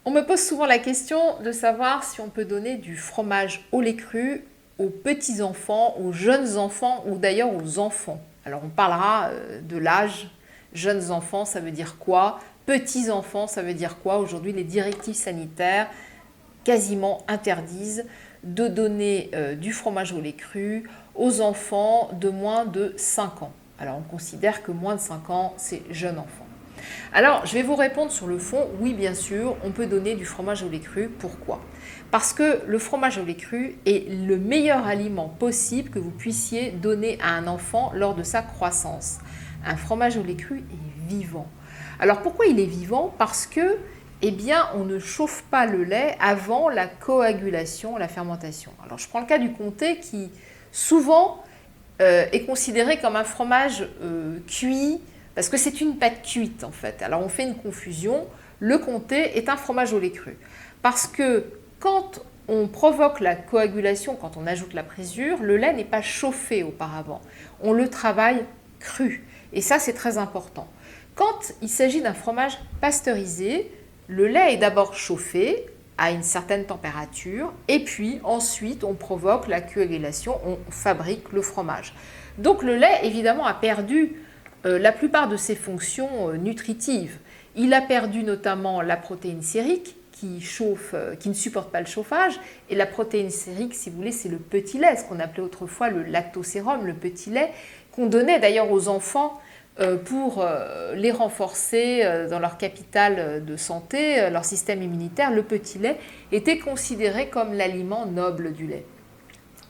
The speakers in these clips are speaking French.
On me pose souvent la question de savoir si on peut donner du fromage au lait cru aux petits-enfants, aux jeunes enfants ou d'ailleurs aux enfants. Alors on parlera de l'âge. Jeunes enfants, ça veut dire quoi? Petits-enfants, ça veut dire quoi? Aujourd'hui, les directives sanitaires quasiment interdisent de donner du fromage au lait cru aux enfants de moins de 5 ans. Alors on considère que moins de 5 ans, c'est jeune enfant. Alors, je vais vous répondre sur le fond. Oui, bien sûr, on peut donner du fromage au lait cru. Pourquoi? Parce que le fromage au lait cru est le meilleur aliment possible que vous puissiez donner à un enfant lors de sa croissance. Un fromage au lait cru est vivant. Alors, pourquoi il est vivant? Parce que, eh bien, on ne chauffe pas le lait avant la coagulation, la fermentation. Alors, je prends le cas du comté qui, souvent, est considéré comme un fromage cuit, parce que c'est une pâte cuite en fait. Alors on fait une confusion, le comté est un fromage au lait cru. Parce que quand on provoque la coagulation, quand on ajoute la présure, le lait n'est pas chauffé auparavant. On le travaille cru. Et ça c'est très important. Quand il s'agit d'un fromage pasteurisé, le lait est d'abord chauffé à une certaine température et puis ensuite on provoque la coagulation, on fabrique le fromage. Donc le lait évidemment a perdu la plupart de ses fonctions nutritives. Il a perdu notamment la protéine sérique qui ne supporte pas le chauffage. Et la protéine sérique, si vous voulez, c'est le petit lait, ce qu'on appelait autrefois le lactosérum, le petit lait, qu'on donnait d'ailleurs aux enfants pour les renforcer dans leur capital de santé, leur système immunitaire. Le petit lait était considéré comme l'aliment noble du lait.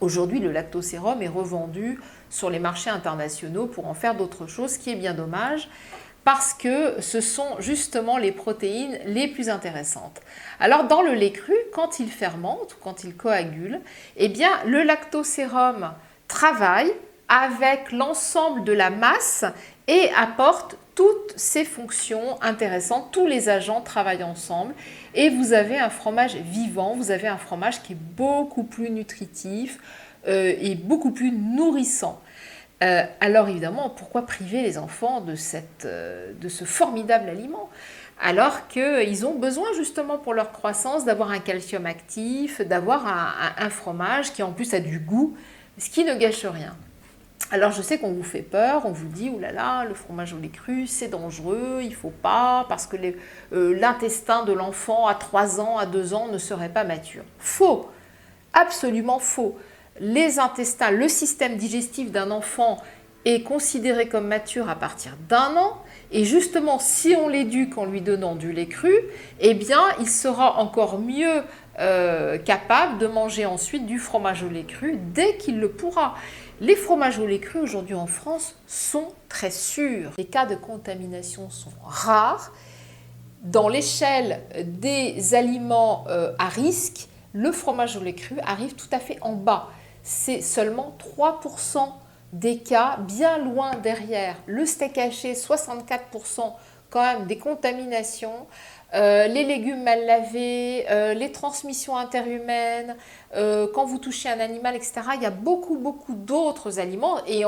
Aujourd'hui, le lactosérum est revendu sur les marchés internationaux pour en faire d'autres choses, ce qui est bien dommage parce que ce sont justement les protéines les plus intéressantes. Alors dans le lait cru, quand il fermente ou quand il coagule, eh bien le lactosérum travaille avec l'ensemble de la masse et apporte toutes ces fonctions intéressantes, tous les agents travaillent ensemble et vous avez un fromage vivant, vous avez un fromage qui est beaucoup plus nutritif et beaucoup plus nourrissant. Alors évidemment, pourquoi priver les enfants de ce formidable aliment? Alors qu'ils ont besoin justement pour leur croissance d'avoir un calcium actif, d'avoir un fromage qui en plus a du goût, ce qui ne gâche rien. Alors je sais qu'on vous fait peur, on vous dit « Ouh là là, le fromage au lait cru, c'est dangereux, il ne faut pas, parce que l'intestin de l'enfant à 3 ans, à 2 ans ne serait pas mature. » Faux, absolument faux. Les intestins, le système digestif d'un enfant est considéré comme mature à partir d'1 an. Et justement, si on l'éduque en lui donnant du lait cru, eh bien, il sera encore mieux capable de manger ensuite du fromage au lait cru dès qu'il le pourra. Les fromages au lait cru aujourd'hui en France sont très sûrs. Les cas de contamination sont rares. Dans l'échelle des aliments à risque, le fromage au lait cru arrive tout à fait en bas. C'est seulement 3% des cas, bien loin derrière. Le steak haché, 64% quand même des contaminations. Les légumes mal lavés, les transmissions interhumaines, quand vous touchez un animal, etc. Il y a beaucoup d'autres aliments et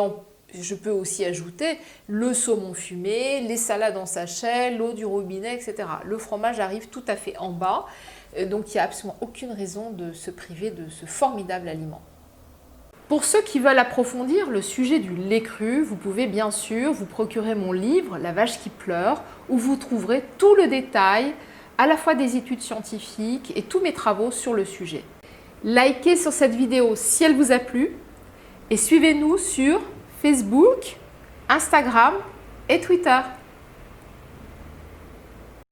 je peux aussi ajouter le saumon fumé, les salades en sachet, l'eau du robinet, etc. Le fromage arrive tout à fait en bas, donc il n'y a absolument aucune raison de se priver de ce formidable aliment. Pour ceux qui veulent approfondir le sujet du lait cru, vous pouvez bien sûr vous procurer mon livre « La vache qui pleure » où vous trouverez tout le détail, à la fois des études scientifiques et tous mes travaux sur le sujet. Likez sur cette vidéo si elle vous a plu et suivez-nous sur Facebook, Instagram et Twitter.